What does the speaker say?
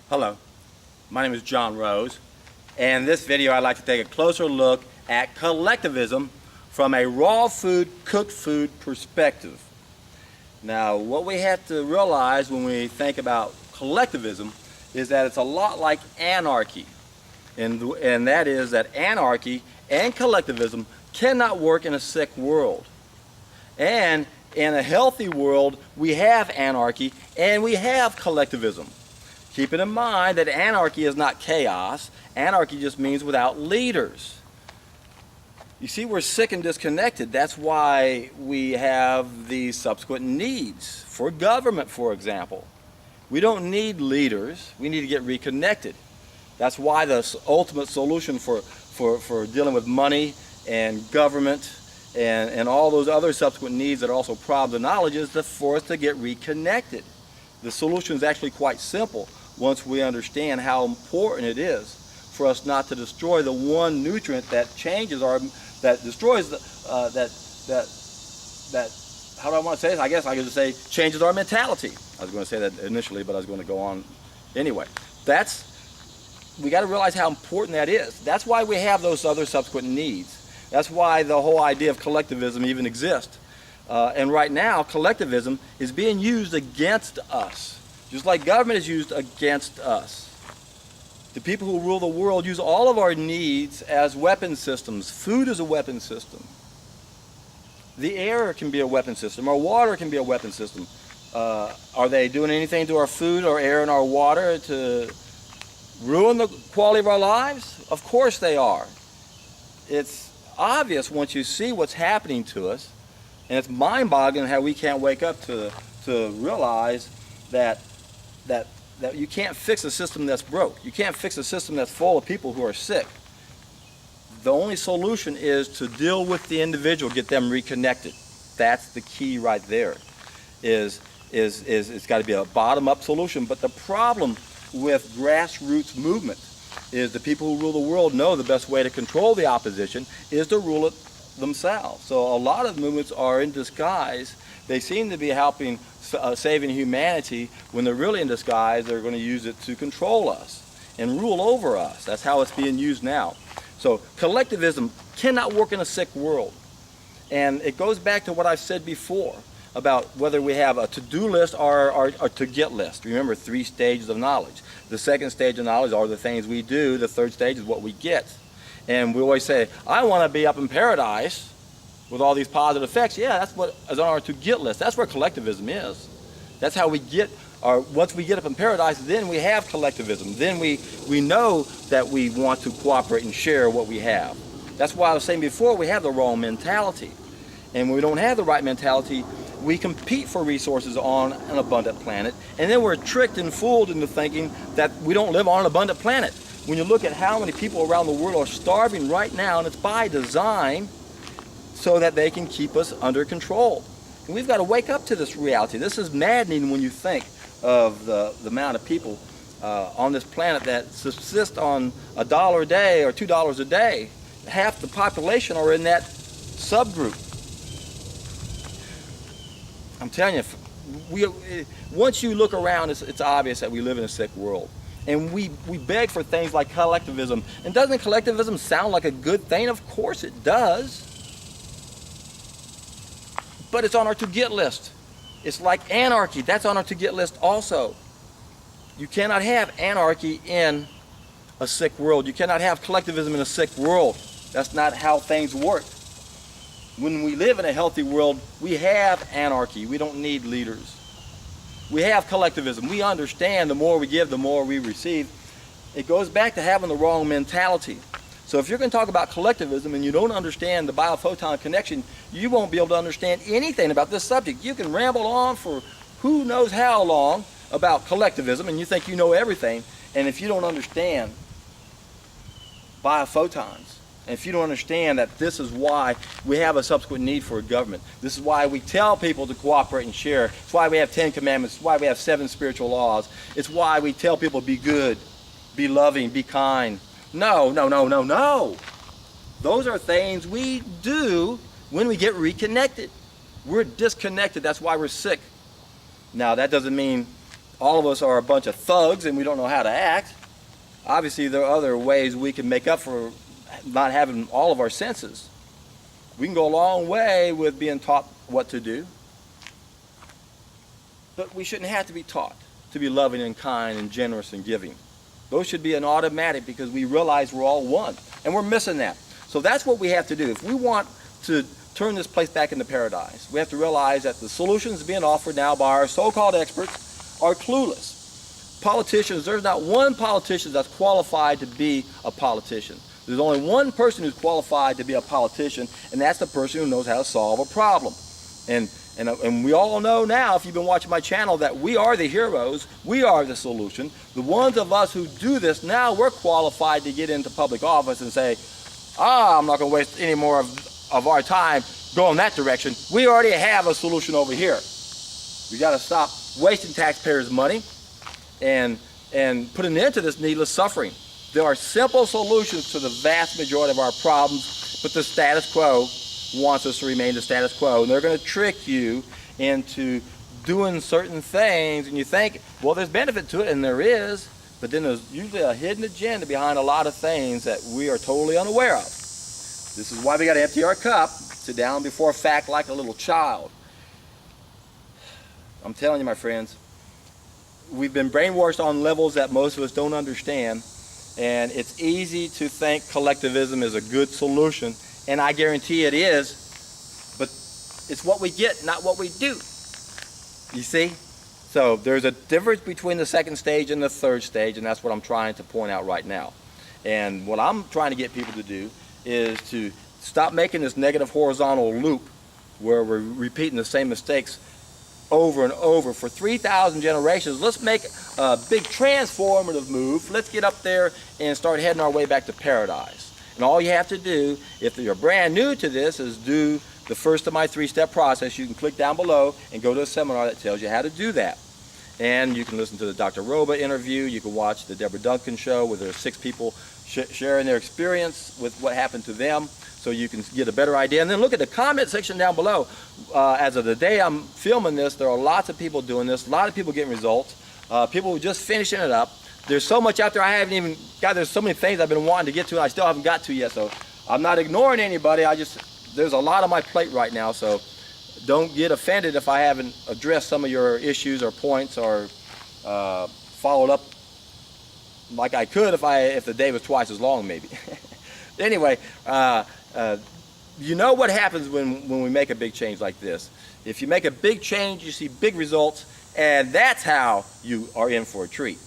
Hello, my name is John Rose, and in this video I'd like to take a closer look at collectivism from a raw food, cooked food perspective. Now, what we have to realize when we think about collectivism is that it's a lot like anarchy, and that is that anarchy and collectivism cannot work in a sick world. And in a healthy world, we have anarchy and we have collectivism. Keeping in mind that anarchy is not chaos. Anarchy just means without leaders. You see, we're sick and disconnected. That's why we have these subsequent needs for government, for example. We don't need leaders. We need to get reconnected. That's why the ultimate solution for dealing with money and government and all those other subsequent needs that are also problems of knowledge is for us to get reconnected. The solution is actually quite simple once we understand how important it is for us not to destroy the one nutrient that changes our, that destroys the, how do I want to say this? I guess I could just say changes our mentality. I was going to say that initially, but I was going to go on anyway. We got to realize how important that is. That's why we have those other subsequent needs. That's why the whole idea of collectivism even exists. And right now, collectivism is being used against us, just like government is used against us. The people who rule the world use all of our needs as weapon systems. Food is a weapon system. The air can be a weapon system. Our water can be a weapon system. Are they doing anything to our food, our air, and our water to ruin the quality of our lives? Of course they are. It's obvious once you see what's happening to us, and it's mind-boggling how we can't wake up to realize that you can't fix a system that's broke. You can't fix a system that's full of people who are sick. The only solution is to deal with the individual, get them reconnected. That's the key right there. It's got to be a bottom-up solution. But the problem with grassroots movement is the people who rule the world know the best way to control the opposition is to rule it themselves. So a lot of movements are in disguise. They seem to be helping saving humanity when they're really in disguise. They're going to use it to control us and rule over us. That's how it's being used now. So collectivism cannot work in a sick world. And it goes back to what I've said before about whether we have a to-do list or a to-get list. Remember, 3 stages of knowledge. The second stage of knowledge are the things we do. The third stage is what we get. And we always say, I want to be up in paradise with all these positive effects. Yeah, that's what is on our to-get list. That's where collectivism is. That's how we get our, once we get up in paradise, then we have collectivism. Then we know that we want to cooperate and share what we have. That's why I was saying before, we have the wrong mentality. And when we don't have the right mentality, we compete for resources on an abundant planet, and then we're tricked and fooled into thinking that we don't live on an abundant planet. When you look at how many people around the world are starving right now, and it's by design so that they can keep us under control. And we've got to wake up to this reality. This is maddening when you think of the amount of people on this planet that subsist on $1 a day or $2 a day. Half the population are in that subgroup. I'm telling you, once you look around, it's obvious that we live in a sick world. And we beg for things like collectivism. And doesn't collectivism sound like a good thing? Of course it does. But it's on our to-get list. It's like anarchy. That's on our to-get list also. You cannot have anarchy in a sick world. You cannot have collectivism in a sick world. That's not how things work. When we live in a healthy world, we have anarchy. We don't need leaders. We have collectivism. We understand the more we give, the more we receive. It goes back to having the wrong mentality. So if you're going to talk about collectivism and you don't understand the biophoton connection, you won't be able to understand anything about this subject. You can ramble on for who knows how long about collectivism and you think you know everything. And if you don't understand biophotons, and if you don't understand that this is why we have a subsequent need for a government, this is why we tell people to cooperate and share, it's why we have 10 commandments, it's why we have 7 spiritual laws, it's why we tell people be good, be loving, be kind. No. Those are things we do when we get reconnected. We're disconnected, that's why we're sick. Now that doesn't mean all of us are a bunch of thugs and we don't know how to act. Obviously, there are other ways we can make up for not having all of our senses. We can go a long way with being taught what to do, but we shouldn't have to be taught to be loving and kind and generous and giving. Those should be an automatic because we realize we're all one, and we're missing that. So that's what we have to do. If we want to turn this place back into paradise, we have to realize that the solutions being offered now by our so-called experts are clueless. Politicians, there's not one politician that's qualified to be a politician. There's only one person who's qualified to be a politician, and that's the person who knows how to solve a problem. And we all know now, if you've been watching my channel, that we are the heroes, we are the solution. The ones of us who do this, now we're qualified to get into public office and say, I'm not going to waste any more of our time going that direction. We already have a solution over here. We got to stop wasting taxpayers' money and put an end to this needless suffering. There are simple solutions to the vast majority of our problems, but the status quo wants us to remain the status quo, and they're going to trick you into doing certain things, and you think, well, there's benefit to it, and there is, but then there's usually a hidden agenda behind a lot of things that we are totally unaware of. This is why we got to empty our cup, sit down before fact like a little child. I'm telling you, my friends, we've been brainwashed on levels that most of us don't understand, and it's easy to think collectivism is a good solution, and I guarantee it is, but it's what we get, not what we do. You see? So there's a difference between the second stage and the third stage, and that's what I'm trying to point out right now. And what I'm trying to get people to do is to stop making this negative horizontal loop where we're repeating the same mistakes over and over for 3,000 generations. Let's make a big transformative move. Let's get up there and start heading our way back to paradise. And all you have to do, if you're brand new to this, is do the first of my 3-step process. You can click down below and go to a seminar that tells you how to do that. And you can listen to the Dr. Roba interview. You can watch the Deborah Duncan show where there are 6 people sharing their experience with what happened to them, so you can get a better idea. And then look at the comment section down below. As of the day I'm filming this, there are lots of people doing this, a lot of people getting results, people who are just finishing it up. There's so much out there I haven't even got. There's so many things I've been wanting to get to and I still haven't got to yet. So I'm not ignoring anybody. There's a lot on my plate right now. So don't get offended if I haven't addressed some of your issues or points or followed up like I could if the day was twice as long, maybe. Anyway, you know what happens when we make a big change like this. If you make a big change, you see big results, and that's how you are in for a treat.